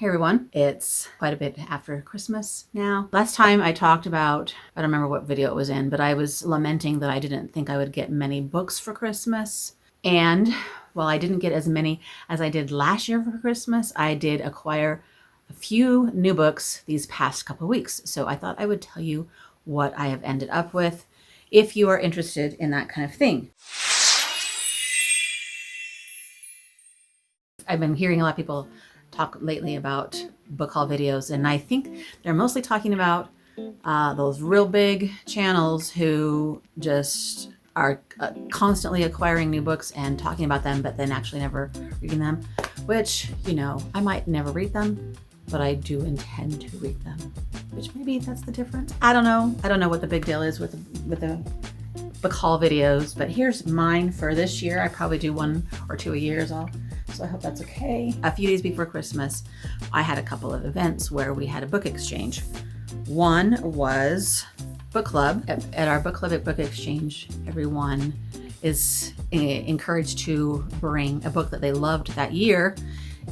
Hey everyone, it's quite a bit after Christmas now. Last time I talked about, I don't remember what video it was in, but I was lamenting that I didn't think I would get many books for Christmas. And while I didn't get as many as I did last year for Christmas, I did acquire a few new books these past couple of weeks. So I thought I would tell you what I have ended up with if you are interested in that kind of thing. I've been hearing a lot of people talk lately about book haul videos, and I think they're mostly talking about those real big channels who just are constantly acquiring new books and talking about them, but then actually never reading them, which, you know, I might never read them, but I do intend to read them, which maybe that's the difference. I don't know. I don't know what the big deal is with the book haul videos, but here's mine for this year. I probably do 1 or 2 a year so I hope that's okay. A few days before Christmas, I had a couple of events where we had a book exchange. One was book club. At our book club at Book Exchange, everyone is encouraged to bring a book that they loved that year,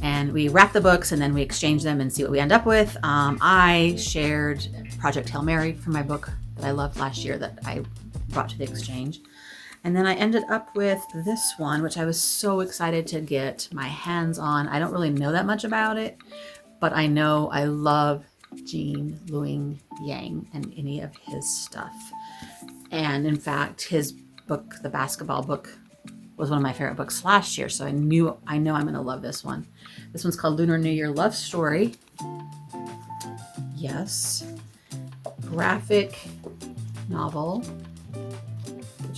and we wrap the books and then we exchange them and see what we end up with. I shared Project Hail Mary from my book that I loved last year that I brought to the exchange. And then I ended up with this one, which I was so excited to get my hands on. I don't really know that much about it, but I know I love Gene Luen Yang and any of his stuff. And in fact, his book, the basketball book, was one of my favorite books last year. So I know I'm going to love this one. This one's called Lunar New Year Love Story. Yes. Graphic novel.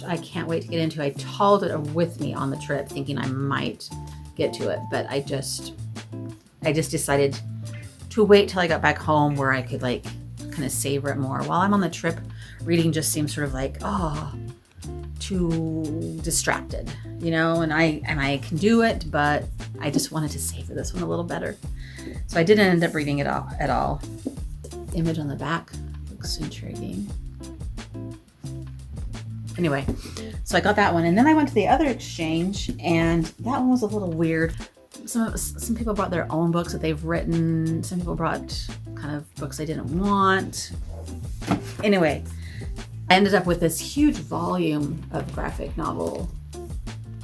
I can't wait to get into. I hauled it with me on the trip thinking I might get to it, but I just decided to wait till I got back home where I could like kind of savor it more. While I'm on the trip, reading just seems sort of like, too distracted, you know, and I can do it, but I just wanted to savor this one a little better. So I didn't end up reading it at all. The image on the back looks intriguing. Anyway, so I got that one, and then I went to the other exchange, and that one was a little weird. Some people brought their own books that they've written. Some people brought kind of books they didn't want. Anyway, I ended up with this huge volume of graphic novel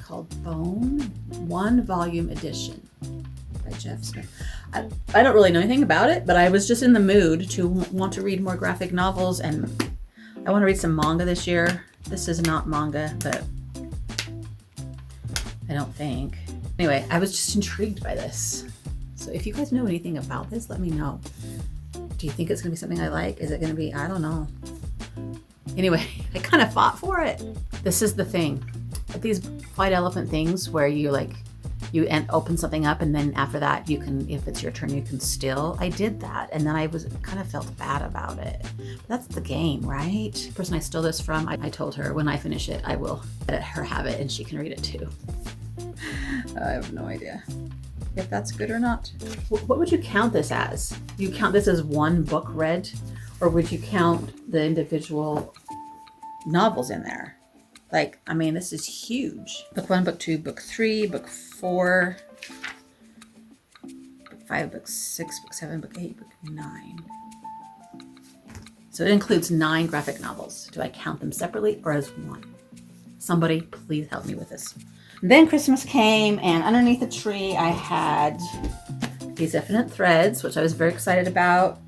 called Bone, 1-volume edition by Jeff Smith. I don't really know anything about it, but I was just in the mood to want to read more graphic novels, and I want to read some manga this year. This is not manga, but I don't think. Anyway, I was just intrigued by this. So if you guys know anything about this, let me know. Do you think it's going to be something I like? Is it going to be, I don't know. Anyway, I kind of fought for it. This is the thing. These white elephant things where you open something up, and then after that you can, if it's your turn, you can still. I did that, and then I kind of felt bad about it. But that's the game, right? The person I stole this from, I told her when I finish it, I will let her have it and she can read it too. I have no idea if that's good or not. What would you count this as? You count this as one book read, or would you count the individual novels in there? Like, I mean, this is huge. Book 1, Book 2, Book 3, Book 4, Book 5, Book 6, Book 7, Book 8, Book 9. So it includes 9 graphic novels. Do I count them separately or as one? Somebody please help me with this. Then Christmas came, and underneath the tree I had These Infinite Threads, which I was very excited about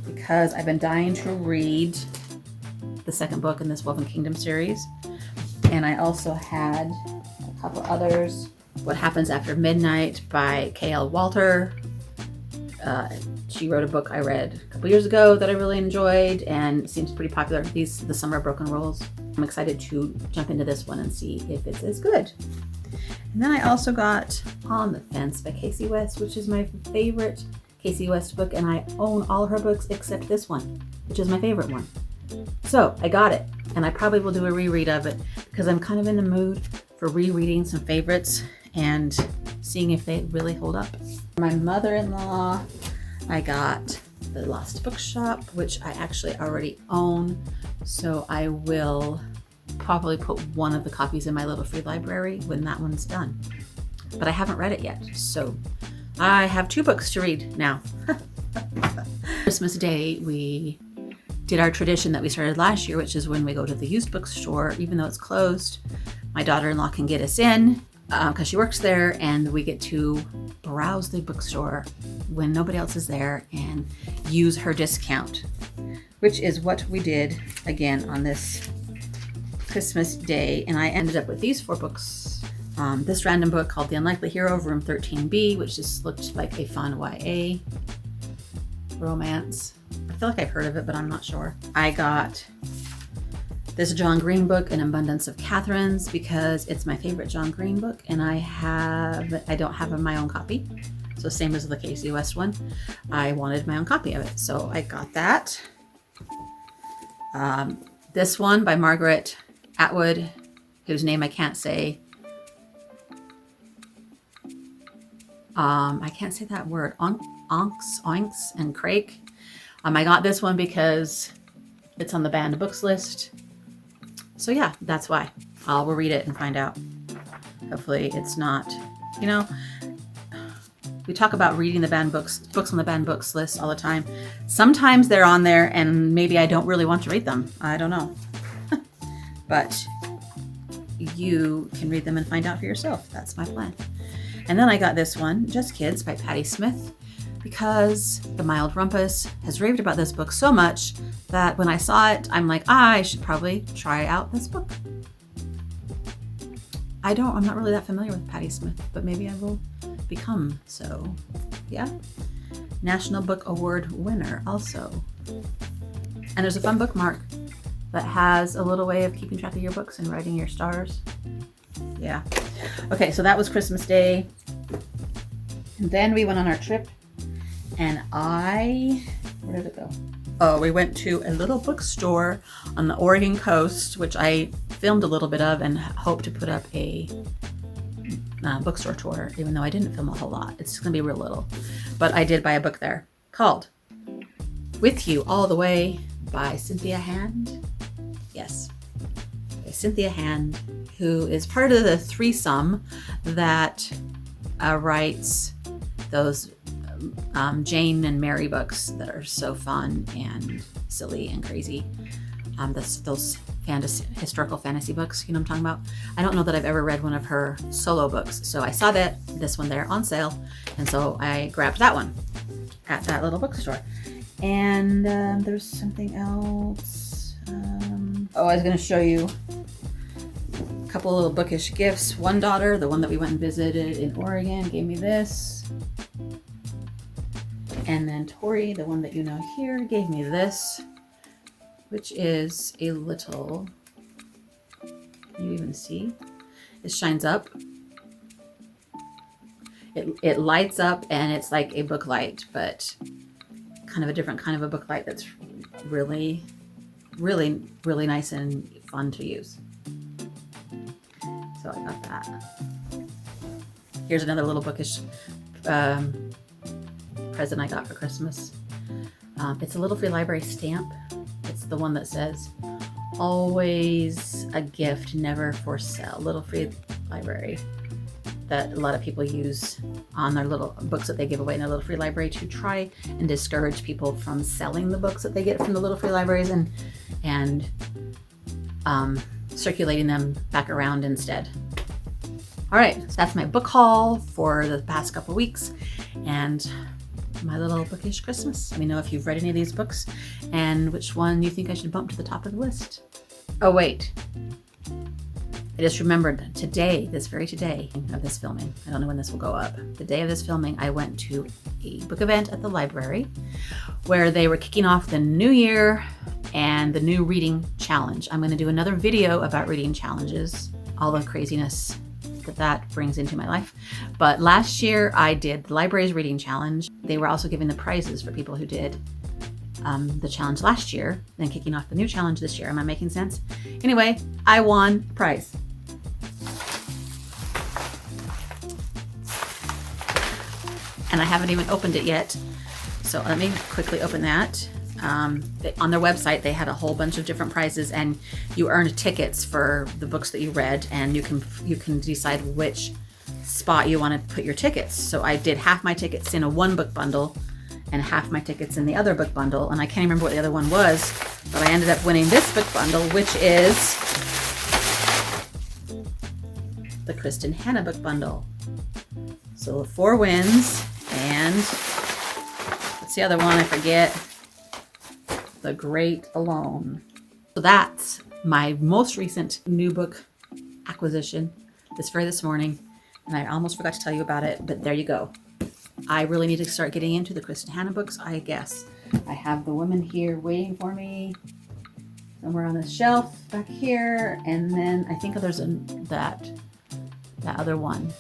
because I've been dying to read the second book in this Woven Kingdom series. And I also had a couple others. What Happens After Midnight by K.L. Walter. She wrote a book I read a couple years ago that I really enjoyed and seems pretty popular. The Summer of Broken Rules. I'm excited to jump into this one and see if it's as good. And then I also got On the Fence by Casey West, which is my favorite Casey West book, and I own all her books except this one, which is my favorite one. So I got it, and I probably will do a reread of it because I'm kind of in the mood for rereading some favorites and seeing if they really hold up. For my mother-in-law, I got The Lost Bookshop, which I actually already own, so I will probably put one of the copies in my little free library when that one's done. But I haven't read it yet, so I have 2 books to read now. Christmas Day, we did our tradition that we started last year, which is when we go to the used bookstore, even though it's closed, my daughter-in-law can get us in because she works there, and we get to browse the bookstore when nobody else is there and use her discount, which is what we did again on this Christmas Day. And I ended up with these 4 books. This random book called The Unlikely Hero of Room 13B, which just looked like a fun YA romance. I feel like I've heard of it, but I'm not sure. I got this John Green book, An Abundance of Catherines, because it's my favorite John Green book, and I don't have my own copy. So same as the Casey West one. I wanted my own copy of it, so I got that. This one by Margaret Atwood, whose name I can't say. I can't say that word. Oinks and Crake. I got this one because it's on the banned books list. So yeah, that's why. I'll read it and find out. Hopefully it's not, you know, we talk about reading the banned books on the banned books list all the time. Sometimes they're on there and maybe I don't really want to read them. I don't know. But you can read them and find out for yourself. That's my plan. And then I got this one, Just Kids by Patti Smith, because the Mild Rumpus has raved about this book so much that when I saw it, I'm like, I should probably try out this book. I'm not really that familiar with Patti Smith, but maybe I will become so. Yeah. National Book Award winner also. And there's a fun bookmark that has a little way of keeping track of your books and writing your stars. Yeah. Okay, so that was Christmas Day. And then we went on our trip, and where did it go? Oh, we went to a little bookstore on the Oregon coast, which I filmed a little bit of and hope to put up a bookstore tour, even though I didn't film a whole lot. It's gonna be real little. But I did buy a book there called With You All the Way by Cynthia Hand. Yes, by Cynthia Hand, who is part of the threesome that writes those Jane and Mary books that are so fun and silly and crazy. Those historical fantasy books, you know what I'm talking about? I don't know that I've ever read one of her solo books. So I saw this one there on sale. And so I grabbed that one at that little bookstore. And there's something else. I was going to show you a couple of little bookish gifts. One daughter, the one that we went and visited in Oregon, gave me this. And then Tori, the one that you know here, gave me this, which is a little, can you even see? It shines up. It lights up, and it's like a book light, but kind of a different kind of a book light that's really, really, really nice and fun to use. So I got that. Here's another little bookish present I got for Christmas. It's a Little Free Library stamp. It's the one that says, always a gift, never for sale. Little Free Library, that a lot of people use on their little books that they give away in their Little Free Library to try and discourage people from selling the books that they get from the Little Free Libraries and circulating them back around instead. All right, so that's my book haul for the past couple weeks and my little bookish Christmas. Let me know if you've read any of these books and which one you think I should bump to the top of the list. Oh wait, I just remembered today, this very today of this filming, I don't know when this will go up, the day of this filming, I went to a book event at the library where they were kicking off the new year and the new reading challenge. I'm going to do another video about reading challenges, all the craziness that brings into my life. But last year I did the library's reading challenge. They were also giving the prizes for people who did the challenge last year, then kicking off the new challenge this year. Am I making sense? Anyway, I won a prize. And I haven't even opened it yet. So let me quickly open that. On their website, they had a whole bunch of different prizes, and you earned tickets for the books that you read, and you can decide which spot you want to put your tickets. So I did half my tickets in a one book bundle and half my tickets in the other book bundle. And I can't remember what the other one was, but I ended up winning this book bundle, which is the Kristen Hanna book bundle. So 4 wins, and what's the other one? I forget. The Great Alone. So that's my most recent new book acquisition this morning, and I almost forgot to tell you about it, but there you go. I really need to start getting into the Kristen Hanna books, I guess. I have the woman here waiting for me somewhere on the shelf back here, and then I think there's that other one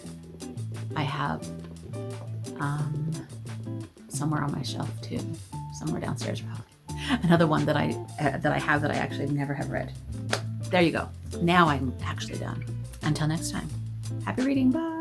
I have somewhere on my shelf too, somewhere downstairs probably. Another one that I have that I actually never have read. There you go. Now I'm actually done. Until next time. Happy reading. Bye.